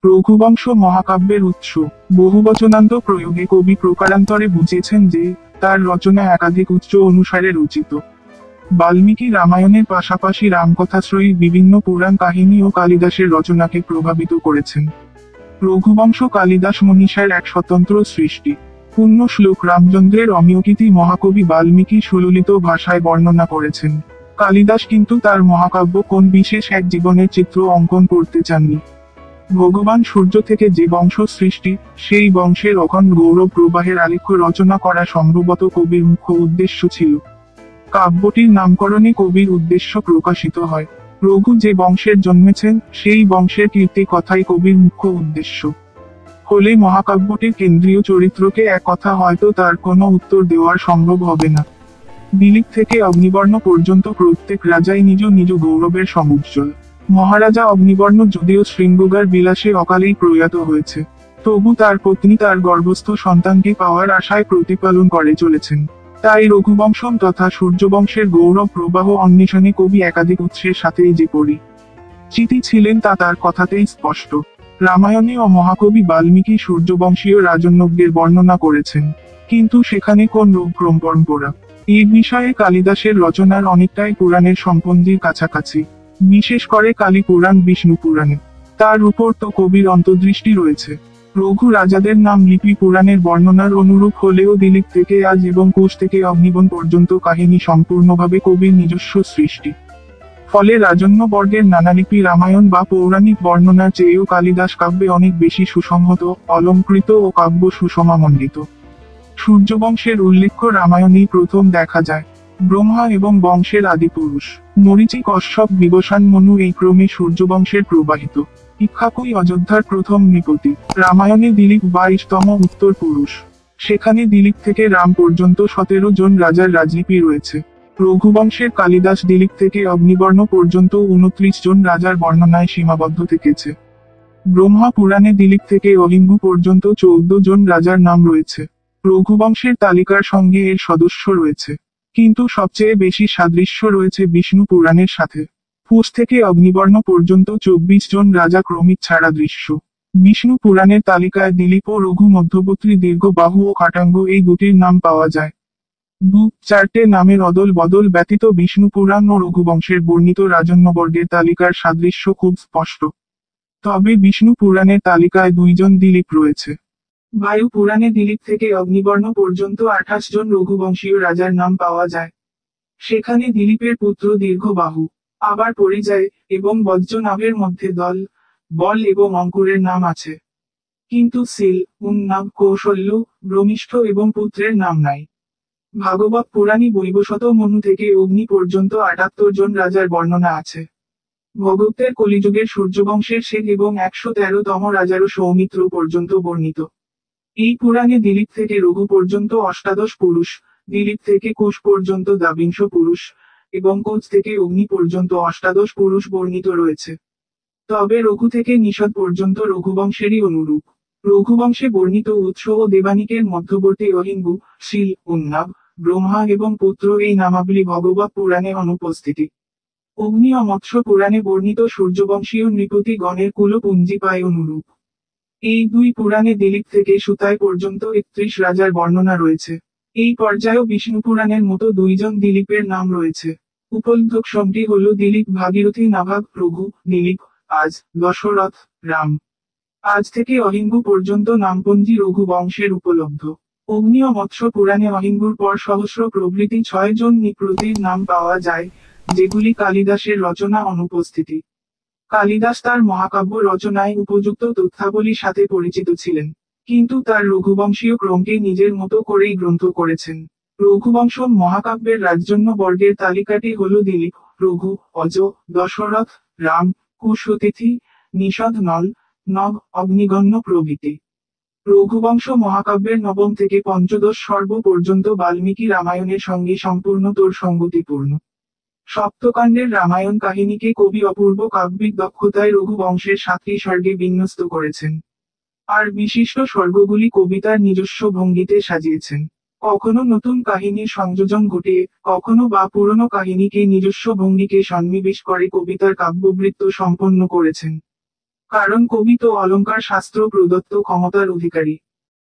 রঘুবংশ মহাকাব্যের উৎস। বহুবচনান্ত প্রয়োগে কবি প্রকারান্তরে বুঝিয়েছেন যে, তার রচনা একাধিক উৎস অনুসারে রচিত। বাল্মীকি রামায়ণের পাশাপাশি রামকথাশ্রয়ী বিভিন্ন পুরাণ কাহিনী ও কালিদাসের রচনাকে প্রভাবিত করেছেন। রঘুবংশ কালিদাস মনীষার এক স্বতন্ত্র সৃষ্টি। পূর্ণ শ্লোক রামচন্দ্রের অমিয়কীতি মহাকবি বাল্মীকি সুললিত ভাষায় বর্ণনা করেছেন। কালিদাস কিন্তু তার মহাকাব্য কোন বিশেষ এক জীবনের চিত্র অঙ্কন করতে চাননি। ভগবান সূর্য থেকে যে বংশ সৃষ্টি, সেই বংশের অখণ্ড গৌরব প্রবাহের আলেখ্য রচনা করা সম্ভবত কবির মুখ্য উদ্দেশ্য ছিল। কাব্যটির নামকরণে কবির উদ্দেশ্য প্রকাশিত হয়। রঘু যে বংশের জন্মেছেন, সেই বংশের কীর্তি কথাই কবির মুখ্য উদ্দেশ্য। হলে মহাকাব্যটির কেন্দ্রীয় চরিত্রকে এক কথা হয়তো তার কোনো উত্তর দেওয়ার সম্ভব হবে না। দিলীপ থেকে অগ্নিবর্ণ পর্যন্ত প্রত্যেক রাজাই নিজ নিজ গৌরবের সমুজ্জ্বল। মহারাজা অগ্নিবর্ণ যদিও শৃঙ্গগার বিলাসে অকালেই প্রয়াত হয়েছে, তবু তার পত্নী তার গর্ভস্থ সন্তানকে পাওয়ার আশায় প্রতিপালন করে চলেছেন। তাই রঘুবংশম তথা সূর্যবংশের গৌরব প্রবাহ অন্বেষণে কবি একাধিক উৎসের সাথেই যে পরিচিতি ছিলেন তা তার কথাতেই স্পষ্ট। রামায়ণে ও মহাকবি বাল্মীকি সূর্যবংশীয় রাজন্যজ্ঞের বর্ণনা করেছেন, কিন্তু সেখানে কোন রূপক্রম পরম্পরা এই বিষয়ে কালিদাসের রচনার অনেকটাই পুরাণের সম্পন্দির কাছাকাছি। বিশেষ করে কালী পুরাণ বিষ্ণু পুরাণে তার উপর তো কবির অন্তর্দৃষ্টি রয়েছে। রঘু রাজাদের নাম লিপি পুরাণের বর্ণনার অনুরূপ হলেও দিলীপ থেকে আজ এবং কোষ থেকে অগ্নিবন পর্যন্ত কাহিনী সম্পূর্ণভাবে কবির নিজস্ব সৃষ্টি। ফলে রাজন্য বর্গের নানালিপি রামায়ণ বা পৌরাণিক বর্ণনার চেয়েও কালিদাস কাব্যে অনেক বেশি সুসংহত, অলঙ্কৃত ও কাব্য সুষমামণ্ডিত। সূর্যবংশের উল্লেখ্য রামায়ণেই প্রথম দেখা যায়। ব্রহ্মা এবং বংশের আদিপুরুষ মরীচি কশ্যপ বিবসান মনু এই ক্রমে সূর্যবংশের প্রবাহিত। ইক্ষ্বাকুই অযোধ্যার প্রথম নৃপতি। রামায়ণে দিলীপ 22তম উত্তর পুরুষ। সেখানে দিলীপ থেকে রাম পর্যন্ত 17 জন রাজার রাজলিপি রয়েছে। রঘুবংশের কালিদাস দিলীপ থেকে অগ্নিবর্ণ পর্যন্ত 29 জন রাজার বর্ণনায় সীমাবদ্ধ থেকেছে। ব্রহ্মা পুরাণে দিলীপ থেকে অলিঙ্গু পর্যন্ত 14 জন রাজার নাম রয়েছে। রঘুবংশের তালিকার সঙ্গে এর সদস্য রয়েছে, কিন্তু সবচেয়ে বেশি সাদৃশ্য রয়েছে বিষ্ণু পুরাণের সাথে। পুষ থেকে অগ্নিবর্ণ পর্যন্ত 24 জন রাজা ক্রমিক ছাড়া দৃশ্য। বিষ্ণু পুরাণের তালিকায় দিলীপ ও রঘু মধ্যবর্তী দীর্ঘ বাহু ও কাটাঙ্গ এই দুটির নাম পাওয়া যায়। 2-4টে নামের অদল বদল ব্যতীত বিষ্ণু পুরাণ ও রঘুবংশের বর্ণিত রাজন্যবর্গের তালিকার সাদৃশ্য খুব স্পষ্ট। তবে বিষ্ণু পুরাণের তালিকায় 2 জন দিলীপ রয়েছে। বায়ু পুরাণে দিলীপ থেকে অগ্নিবর্ণ পর্যন্ত 28 জন রঘুবংশীয় রাজার নাম পাওয়া যায়। সেখানে দিলীপের পুত্র দীর্ঘবাহু, আবার পরিযায় এবং বজ্রনাভের মধ্যে দল, বল এবং অঙ্কুরের নাম আছে। কিন্তু সিল, উন্নাভ, কৌশল্য, ব্রহ্মিষ্ঠ এবং পুত্রের নাম নাই। ভাগবত পুরাণী বৈবশত মনু থেকে অগ্নি পর্যন্ত 78 জন রাজার বর্ণনা আছে। ভগবতের কলিযুগের সূর্যবংশের শেষ এবং 113তম রাজারও সৌমিত্র পর্যন্ত বর্ণিত। এই পুরাণে দিলীপ থেকে রঘু পর্যন্ত 18 পুরুষ, দিলীপ থেকে কোষ পর্যন্ত 22 পুরুষ এবং কোচ থেকে অগ্নি পর্যন্ত 18 পুরুষ বর্ণিত রয়েছে। তবে রঘু থেকে নিষদ পর্যন্ত রঘুবংশেরই অনুরূপ। রঘুবংশে বর্ণিত উৎস ও দেবানিকের মধ্যবর্তী অলিঙ্গু, শিল, উন্নাভ, ব্রহ্মা এবং পুত্র এই নামাবলী ভগবত পুরাণে অনুপস্থিতি। অগ্নি ও মৎস্য পুরাণে বর্ণিত সূর্যবংশীয় নৃপতি গণের কুলপুঞ্জি পায় অনুরূপ। এই 2 পুরাণে দিলীপ থেকে সুতায় পর্যন্ত 31 রাজার বর্ণনা রয়েছে। এই পর্যায়েও বিষ্ণু পুরাণের মতো 2 জন দিলীপের নাম রয়েছে। উপলব্ধক্ষমটি হল দিলীপ ভাগীরথী নাভাগ রঘু, দিলীপ, আজ, দশরথ, রাম। আজ থেকে অহিঙ্গু পর্যন্ত নামপঞ্জি রঘু বংশের উপলব্ধ। অগ্নি ও মৎস্য পুরাণে অহিঙ্গুর পর সহস্র প্রভৃতি 6 জন নৃপতির নাম পাওয়া যায়, যেগুলি কালিদাসের রচনা অনুপস্থিতি। কালিদাস তার মহাকাব্য রচনায় উপযুক্ত তথ্যাবলীর সাথে পরিচিত ছিলেন, কিন্তু তার রঘুবংশীয় ক্রমকে নিজের মতো করেই গ্রন্থ করেছেন। রঘুবংশ মহাকাব্যের রাজন্য বর্গের তালিকাটি হল দিলীপ, রঘু, অজ, দশরথ, রাম, কুশ অতিথি, নিষদ, নল, নভ, অগ্নিগণ্য প্রভৃতি। রঘুবংশ মহাকাব্যের নবম থেকে পঞ্চদশ সর্ব পর্যন্ত বাল্মীকি রামায়ণের সঙ্গে সম্পূর্ণ তোর সঙ্গতিপূর্ণ। সপ্তকাণ্ডের রামায়ণ কাহিনীকে কবি অপূর্ব কাব্যিক দক্ষতায় রঘুবংশের 7টি স্বর্গে বিন্যস্ত করেছেন। আর বিশিষ্ট স্বর্গগুলি কবিতার নিজস্ব ভঙ্গিতে সাজিয়েছেন। কখনো নতুন কাহিনীর সংযোজন ঘটিয়ে, কখনো বা পুরনো কাহিনীকে নিজস্ব ভঙ্গিকে সন্নিবেশ করে কবিতার কাব্যবৃত্ত সম্পন্ন করেছেন। কারণ কবি তো অলংকার শাস্ত্র প্রদত্ত ক্ষমতার অধিকারী।